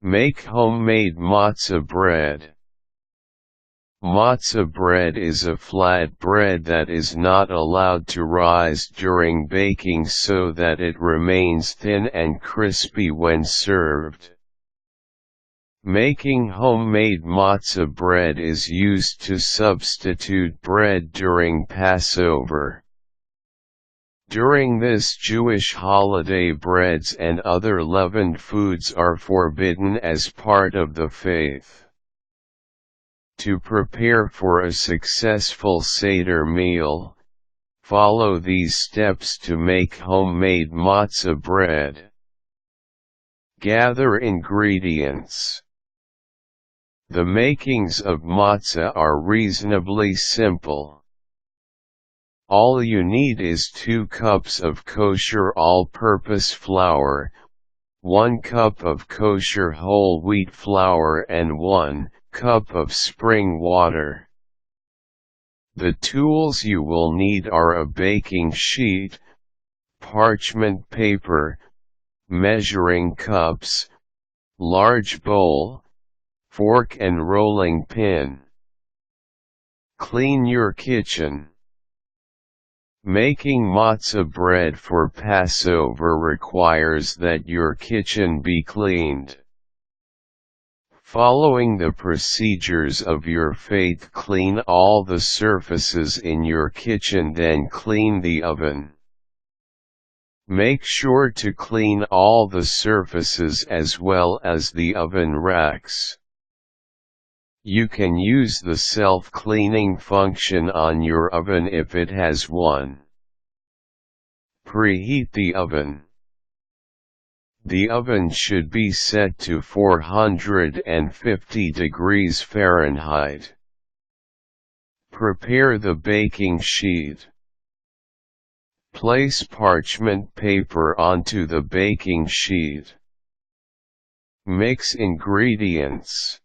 Make homemade matzah bread. Matzah bread is a flat bread that is not allowed to rise during baking so that it remains thin and crispy when served. Making homemade matzah bread is used to substitute bread during Passover. During this Jewish holiday, breads and other leavened foods are forbidden as part of the faith. To prepare for a successful Seder meal, follow these steps to make homemade matzah bread. Gather ingredients. The makings of matzah are reasonably simple. All you need is 2 cups of kosher all-purpose flour, 1 cup of kosher whole wheat flour and 1 cup of spring water. The tools you will need are a baking sheet, parchment paper, measuring cups, large bowl, fork and rolling pin. Clean your kitchen. Making matzah bread for Passover requires that your kitchen be cleaned. Following the procedures of your faith, clean all the surfaces in your kitchen, then clean the oven. Make sure to clean all the surfaces as well as the oven racks. You can use the self-cleaning function on your oven if it has one. Preheat the oven. The oven should be set to 450 degrees Fahrenheit. Prepare the baking sheet. Place parchment paper onto the baking sheet. Mix ingredients.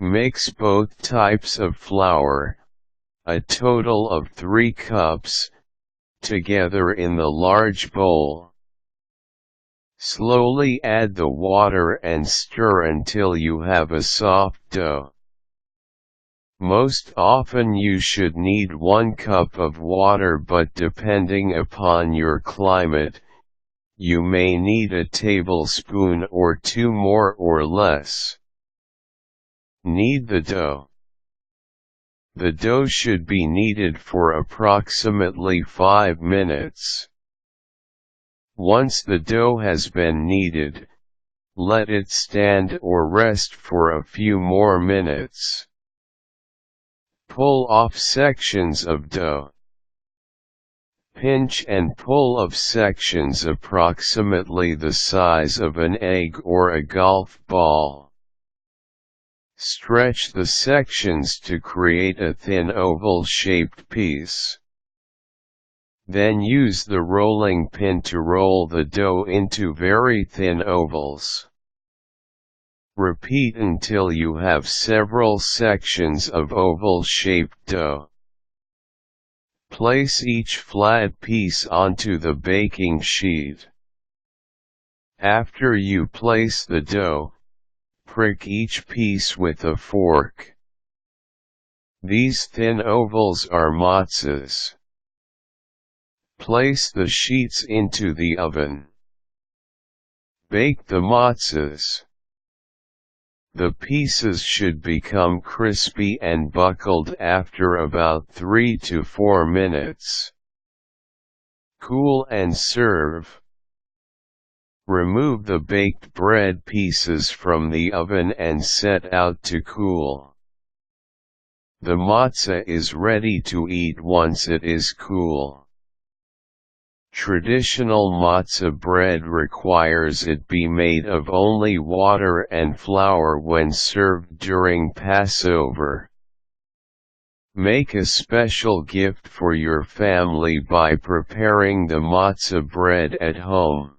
Mix both types of flour, a total of 3 cups, together in the large bowl. Slowly add the water and stir until you have a soft dough. Most often you should need 1 cup of water, but depending upon your climate, you may need a tablespoon or 2 more or less. Knead the dough. The dough should be kneaded for approximately 5 minutes. Once the dough has been kneaded, let it stand or rest for a few more minutes. Pull off sections of dough. Pinch and pull off sections approximately the size of an egg or a golf ball. Stretch the sections to create a thin oval-shaped piece. Then use the rolling pin to roll the dough into very thin ovals. Repeat until you have several sections of oval-shaped dough. Place each flat piece onto the baking sheet. After you place the dough, prick each piece with a fork. These thin ovals are matzohs. Place the sheets into the oven. Bake the matzohs. The pieces should become crispy and buckled after about 3 to 4 minutes. Cool and serve. Remove the baked bread pieces from the oven and set out to cool. The matzah is ready to eat once it is cool. Traditional matzah bread requires it be made of only water and flour when served during Passover. Make a special gift for your family by preparing the matzah bread at home.